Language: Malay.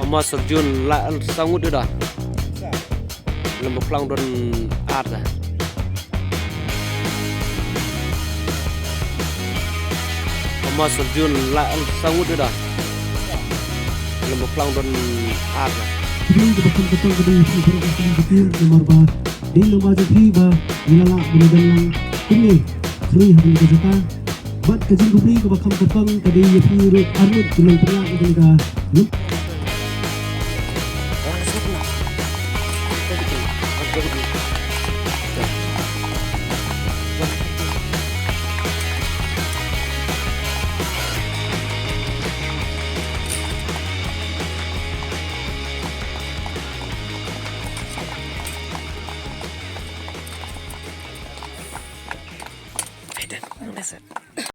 masuk Jun la sangut dah lembut lang don ada masuk Jun la sangut dah lembut lang don ada Ini kebetulan kedua perasaan kecil nomor bah di nomor jadi bah nilala benar ini kini hari kerja bat kejin kubri kebakam kepang kadi yapi arut dengan pernah itu juga